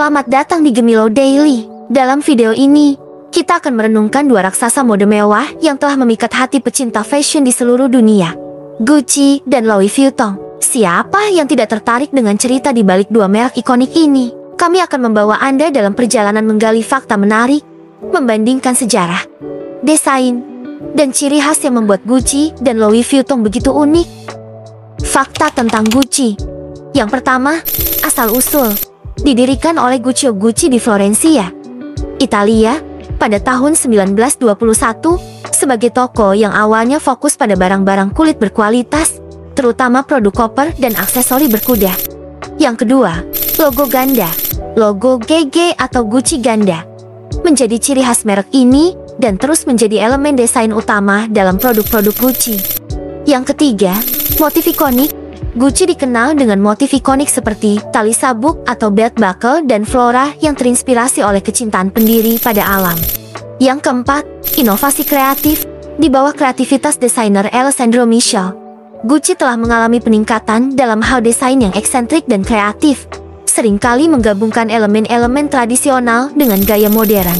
Selamat datang di Gemilo Daily. Dalam video ini, kita akan merenungkan dua raksasa mode mewah yang telah memikat hati pecinta fashion di seluruh dunia, Gucci dan Louis Vuitton. Siapa yang tidak tertarik dengan cerita di balik dua merek ikonik ini? Kami akan membawa Anda dalam perjalanan menggali fakta menarik, membandingkan sejarah, desain, dan ciri khas yang membuat Gucci dan Louis Vuitton begitu unik. Fakta tentang Gucci. Yang pertama, asal-usul. Didirikan oleh Guccio Gucci di Florencia, Italia, pada tahun 1921 sebagai toko yang awalnya fokus pada barang-barang kulit berkualitas, terutama produk koper dan aksesori berkuda. Yang kedua, logo ganda. Logo GG atau Gucci ganda menjadi ciri khas merek ini dan terus menjadi elemen desain utama dalam produk-produk Gucci. Yang ketiga, motif ikonik. Gucci dikenal dengan motif ikonik seperti tali sabuk atau belt buckle dan flora yang terinspirasi oleh kecintaan pendiri pada alam. Yang keempat, inovasi kreatif. Di bawah kreativitas desainer Alessandro Michele, Gucci telah mengalami peningkatan dalam hal desain yang eksentrik dan kreatif, seringkali menggabungkan elemen-elemen tradisional dengan gaya modern.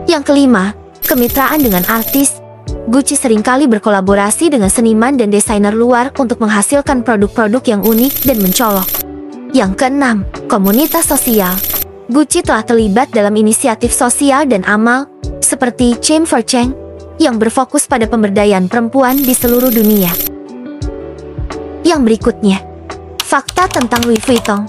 Yang kelima, kemitraan dengan artis. Gucci seringkali berkolaborasi dengan seniman dan desainer luar untuk menghasilkan produk-produk yang unik dan mencolok. Yang keenam, komunitas sosial. Gucci telah terlibat dalam inisiatif sosial dan amal, seperti Change for Change, yang berfokus pada pemberdayaan perempuan di seluruh dunia. Yang berikutnya, fakta tentang Louis Vuitton.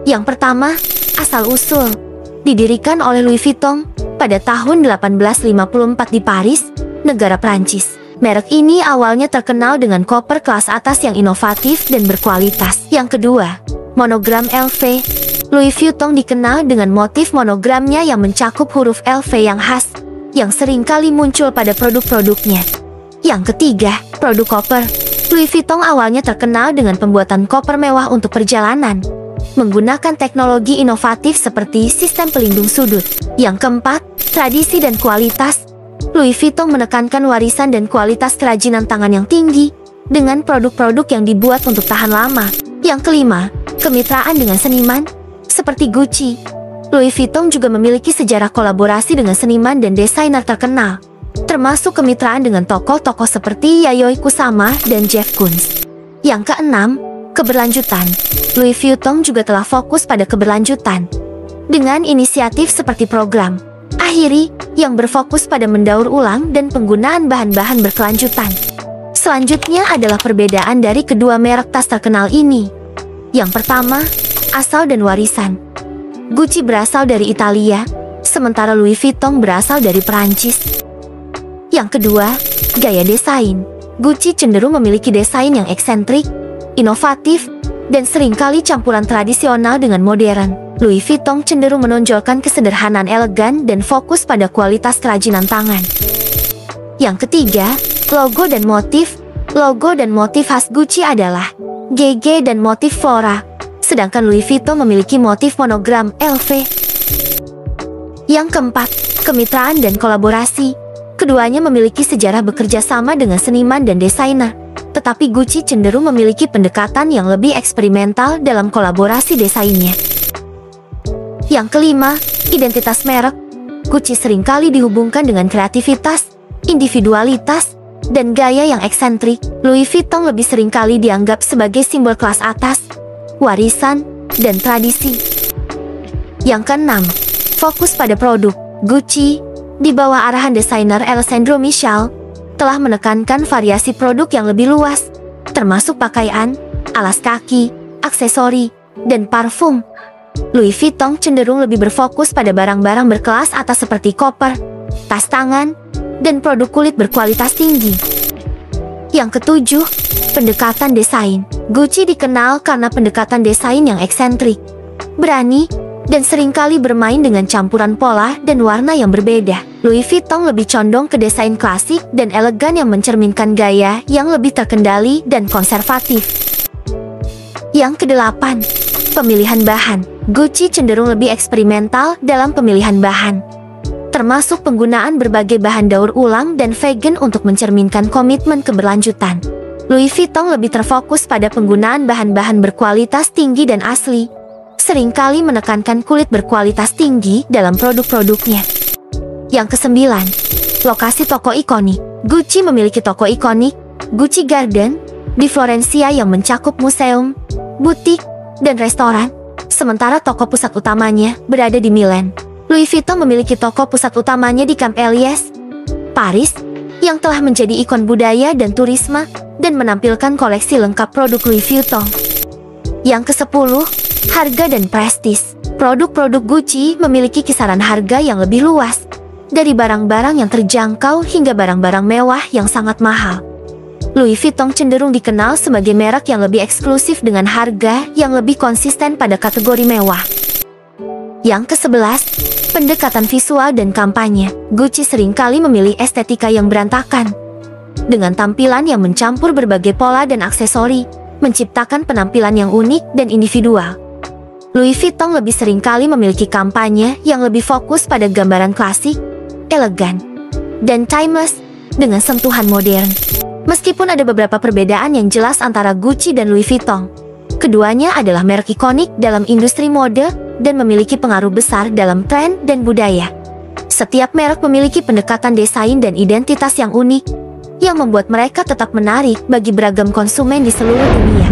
Yang pertama, asal-usul. Didirikan oleh Louis Vuitton pada tahun 1854 di Paris, negara Prancis. Merek ini awalnya terkenal dengan koper kelas atas yang inovatif dan berkualitas. Yang kedua, monogram LV. Louis Vuitton dikenal dengan motif monogramnya yang mencakup huruf LV yang khas, yang sering kali muncul pada produk-produknya. Yang ketiga, produk koper. Louis Vuitton awalnya terkenal dengan pembuatan koper mewah untuk perjalanan, menggunakan teknologi inovatif seperti sistem pelindung sudut. Yang keempat, tradisi dan kualitas. Louis Vuitton menekankan warisan dan kualitas kerajinan tangan yang tinggi, dengan produk-produk yang dibuat untuk tahan lama. Yang kelima, kemitraan dengan seniman. Seperti Gucci, Louis Vuitton juga memiliki sejarah kolaborasi dengan seniman dan desainer terkenal, termasuk kemitraan dengan tokoh-tokoh seperti Yayoi Kusama dan Jeff Koons. Yang keenam, keberlanjutan. Louis Vuitton juga telah fokus pada keberlanjutan, dengan inisiatif seperti program Akhiri, yang berfokus pada mendaur ulang dan penggunaan bahan-bahan berkelanjutan. Selanjutnya adalah perbedaan dari kedua merek tas terkenal ini. Yang pertama, asal dan warisan. Gucci berasal dari Italia, sementara Louis Vuitton berasal dari Perancis. Yang kedua, gaya desain. Gucci cenderung memiliki desain yang eksentrik, inovatif, dan seringkali campuran tradisional dengan modern. Louis Vuitton cenderung menonjolkan kesederhanaan elegan dan fokus pada kualitas kerajinan tangan. Yang ketiga, logo dan motif. Logo dan motif khas Gucci adalah GG dan motif flora, sedangkan Louis Vuitton memiliki motif monogram LV. Yang keempat, kemitraan dan kolaborasi. Keduanya memiliki sejarah bekerja sama dengan seniman dan desainer, tetapi Gucci cenderung memiliki pendekatan yang lebih eksperimental dalam kolaborasi desainnya. Yang kelima, identitas merek. Gucci seringkali dihubungkan dengan kreativitas, individualitas, dan gaya yang eksentrik. Louis Vuitton lebih seringkali dianggap sebagai simbol kelas atas, warisan, dan tradisi. Yang keenam, fokus pada produk. Gucci, di bawah arahan desainer Alessandro Michele, telah menekankan variasi produk yang lebih luas, termasuk pakaian, alas kaki, aksesori, dan parfum. Louis Vuitton cenderung lebih berfokus pada barang-barang berkelas atas seperti koper, tas tangan, dan produk kulit berkualitas tinggi. Yang ketujuh, pendekatan desain. Gucci dikenal karena pendekatan desain yang eksentrik, berani, dan seringkali bermain dengan campuran pola dan warna yang berbeda. Louis Vuitton lebih condong ke desain klasik dan elegan yang mencerminkan gaya yang lebih terkendali dan konservatif. Yang kedelapan, pemilihan bahan. Gucci cenderung lebih eksperimental dalam pemilihan bahan, termasuk penggunaan berbagai bahan daur ulang dan vegan untuk mencerminkan komitmen keberlanjutan. Louis Vuitton lebih terfokus pada penggunaan bahan-bahan berkualitas tinggi dan asli, seringkali menekankan kulit berkualitas tinggi dalam produk-produknya. Yang kesembilan, lokasi toko ikonik. Gucci memiliki toko ikonik, Gucci Garden, di Florencia yang mencakup museum, butik, dan restoran. Sementara toko pusat utamanya berada di Milan. Louis Vuitton memiliki toko pusat utamanya di Camp Elias, Paris, yang telah menjadi ikon budaya dan turisme dan menampilkan koleksi lengkap produk Louis Vuitton. Yang ke-10, harga dan prestis. Produk-produk Gucci memiliki kisaran harga yang lebih luas, dari barang-barang yang terjangkau hingga barang-barang mewah yang sangat mahal. Louis Vuitton cenderung dikenal sebagai merek yang lebih eksklusif dengan harga yang lebih konsisten pada kategori mewah. Yang ke-11, pendekatan visual dan kampanye. Gucci seringkali memilih estetika yang berantakan, dengan tampilan yang mencampur berbagai pola dan aksesori, menciptakan penampilan yang unik dan individual. Louis Vuitton lebih seringkali memiliki kampanye yang lebih fokus pada gambaran klasik, elegan, dan timeless dengan sentuhan modern. Meskipun ada beberapa perbedaan yang jelas antara Gucci dan Louis Vuitton, keduanya adalah merek ikonik dalam industri mode dan memiliki pengaruh besar dalam tren dan budaya. Setiap merek memiliki pendekatan desain dan identitas yang unik, yang membuat mereka tetap menarik bagi beragam konsumen di seluruh dunia.